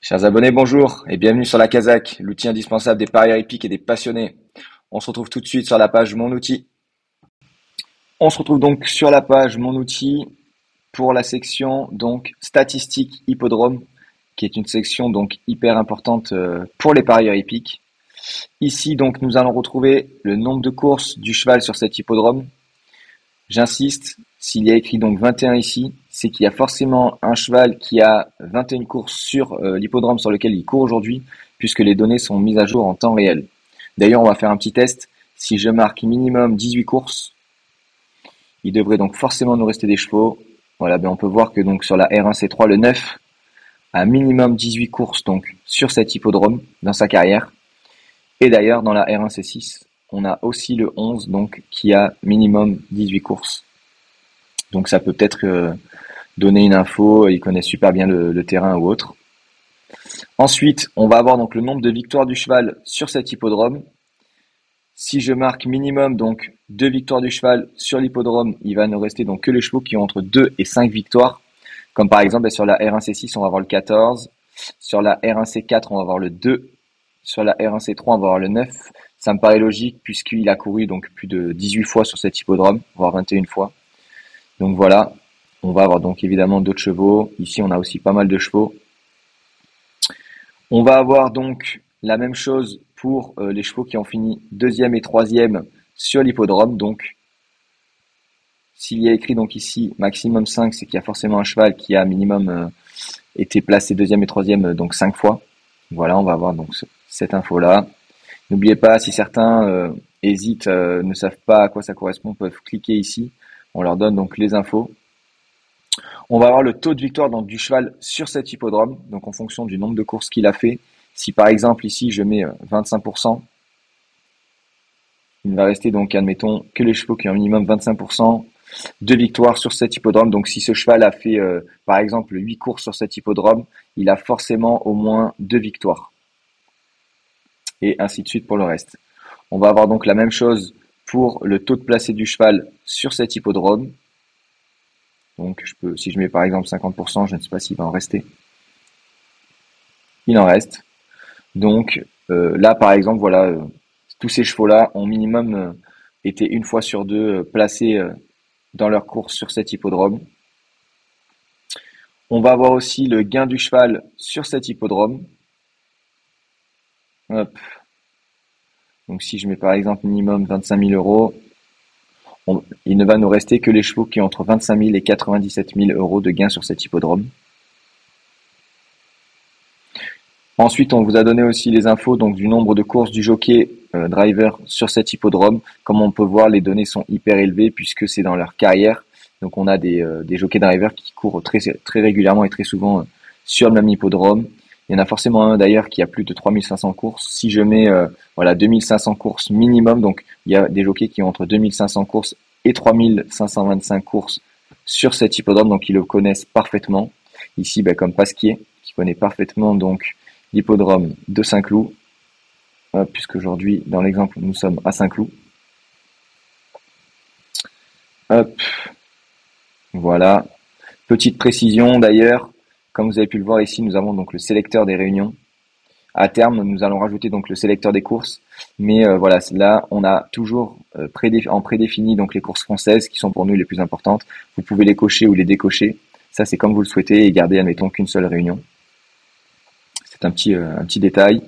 Chers abonnés, bonjour et bienvenue sur la Kazakh, l'outil indispensable des parieurs hippiques et des passionnés. On se retrouve tout de suite sur la page Mon outil. On se retrouve donc sur la page Mon outil pour la section donc statistiques hippodrome, qui est une section donc hyper importante pour les parieurs hippiques. Ici donc nous allons retrouver le nombre de courses du cheval sur cet hippodrome. J'insiste, s'il y a écrit donc 21 ici, c'est qu'il y a forcément un cheval qui a 21 courses sur l'hippodrome sur lequel il court aujourd'hui, puisque les données sont mises à jour en temps réel. D'ailleurs, on va faire un petit test. Si je marque minimum 18 courses, il devrait donc forcément nous rester des chevaux. Voilà, on peut voir que donc sur la R1C3, le 9 a minimum 18 courses donc sur cet hippodrome dans sa carrière. Et d'ailleurs, dans la R1C6, on a aussi le 11 donc qui a minimum 18 courses. Donc ça peut peut-être donner une info, il connaît super bien le terrain ou autre. Ensuite, on va avoir donc le nombre de victoires du cheval sur cet hippodrome. Si je marque minimum donc 2 victoires du cheval sur l'hippodrome, il va ne rester donc que les chevaux qui ont entre 2 et 5 victoires. Comme par exemple sur la R1C6, on va avoir le 14. Sur la R1C4, on va avoir le 2. Sur la R1C3, on va avoir le 9. Ça me paraît logique puisqu'il a couru donc plus de 18 fois sur cet hippodrome, voire 21 fois. Donc voilà, on va avoir donc évidemment d'autres chevaux. Ici, on a aussi pas mal de chevaux. On va avoir donc la même chose pour les chevaux qui ont fini deuxième et troisième sur l'hippodrome. Donc, s'il y a écrit donc ici maximum 5, c'est qu'il y a forcément un cheval qui a minimum été placé deuxième et troisième donc 5 fois. Voilà, on va avoir donc cette info-là. N'oubliez pas, si certains hésitent, ne savent pas à quoi ça correspond, peuvent cliquer ici. On leur donne donc les infos. On va avoir le taux de victoire donc, du cheval sur cet hippodrome, donc en fonction du nombre de courses qu'il a fait. Si par exemple ici je mets 25%, il ne va rester donc, admettons, que les chevaux qui ont un minimum 25% de victoire sur cet hippodrome. Donc si ce cheval a fait par exemple 8 courses sur cet hippodrome, il a forcément au moins 2 victoires. Et ainsi de suite pour le reste. On va avoir donc la même chose pour le taux de placé du cheval sur cet hippodrome. Donc si je mets par exemple 50%, je ne sais pas s'il va en rester. Il en reste. Donc là par exemple, voilà, tous ces chevaux-là ont minimum été une fois sur deux placés dans leur course sur cet hippodrome. On va avoir aussi le gain du cheval sur cet hippodrome. Hop. Donc si je mets par exemple minimum 25 000 euros, il ne va nous rester que les chevaux qui ont entre 25 000 et 97 000 euros de gain sur cet hippodrome. Ensuite, on vous a donné aussi les infos donc du nombre de courses du jockey driver sur cet hippodrome. Comme on peut voir, les données sont hyper élevées puisque c'est dans leur carrière. Donc on a des jockey drivers qui courent très régulièrement et très souvent sur le même hippodrome. Il y en a forcément un d'ailleurs qui a plus de 3500 courses. Si je mets 2500 courses minimum, donc il y a des jockeys qui ont entre 2500 courses et 3525 courses sur cet hippodrome, donc ils le connaissent parfaitement. Ici, comme Pasquier, qui connaît parfaitement donc l'hippodrome de Saint-Cloud, puisqu'aujourd'hui, dans l'exemple, nous sommes à Saint-Cloud. Hop, voilà. Petite précision d'ailleurs, comme vous avez pu le voir ici, nous avons donc le sélecteur des réunions. À terme, nous allons rajouter donc le sélecteur des courses. Mais voilà, là, on a toujours en prédéfini donc les courses françaises qui sont pour nous les plus importantes. Vous pouvez les cocher ou les décocher. Ça, c'est comme vous le souhaitez et garder, admettons, qu'une seule réunion. C'est un petit détail.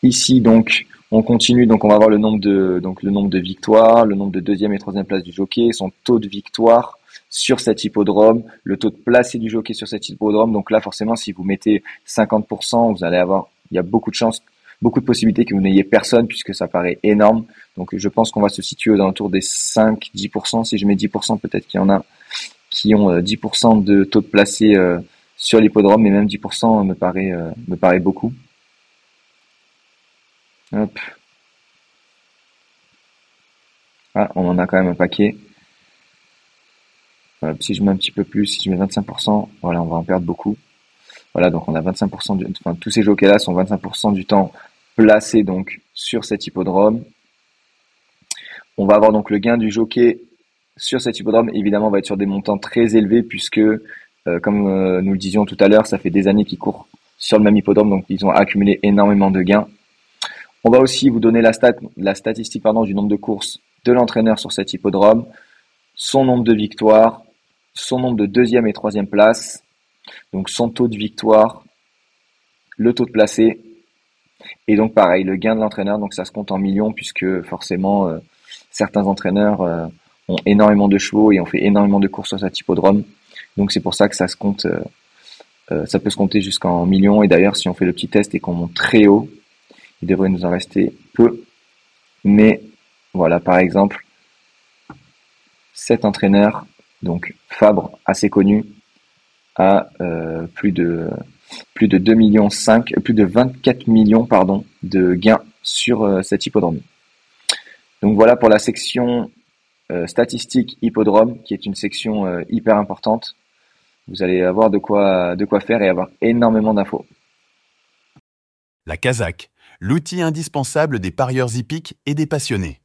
Ici, donc, on continue. Donc, on va avoir le nombre de victoires, le nombre de deuxième et troisième place du jockey, son taux de victoire sur cet hippodrome, le taux de placé du jockey sur cet hippodrome. Donc là, forcément, si vous mettez 50%, vous allez avoir, il y a beaucoup de chances, beaucoup de possibilités que vous n'ayez personne puisque ça paraît énorme. Donc, je pense qu'on va se situer aux alentours des 5-10%. Si je mets 10%, peut-être qu'il y en a qui ont 10% de taux de placé sur l'hippodrome, mais même 10% me paraît beaucoup. Hop. Ah, on en a quand même un paquet. Si je mets un petit peu plus, si je mets 25%, voilà, on va en perdre beaucoup. Voilà, donc on a 25% tous ces jockeys-là sont 25% du temps placés donc sur cet hippodrome. On va avoir donc le gain du jockey sur cet hippodrome. Évidemment, on va être sur des montants très élevés puisque, comme nous le disions tout à l'heure, ça fait des années qu'il court sur le même hippodrome, donc ils ont accumulé énormément de gains. On va aussi vous donner la statistique du nombre de courses de l'entraîneur sur cet hippodrome, son nombre de victoires, son nombre de deuxième et troisième place, donc son taux de victoire, le taux de placé, et donc pareil, le gain de l'entraîneur, donc ça se compte en millions puisque forcément certains entraîneurs ont énormément de chevaux et ont fait énormément de courses sur cet hippodrome. Donc c'est pour ça que ça se compte, ça peut se compter jusqu'en millions. Et d'ailleurs, si on fait le petit test et qu'on monte très haut, il devrait nous en rester peu. Mais voilà, par exemple, cet entraîneur, donc Fabre, assez connu, a plus de 2 millions 5, plus de 24 millions de gains sur cet hippodrome. Donc voilà pour la section statistique hippodrome, qui est une section hyper importante. Vous allez avoir de quoi faire et avoir énormément d'infos. La Kazakh, l'outil indispensable des parieurs hippiques et des passionnés.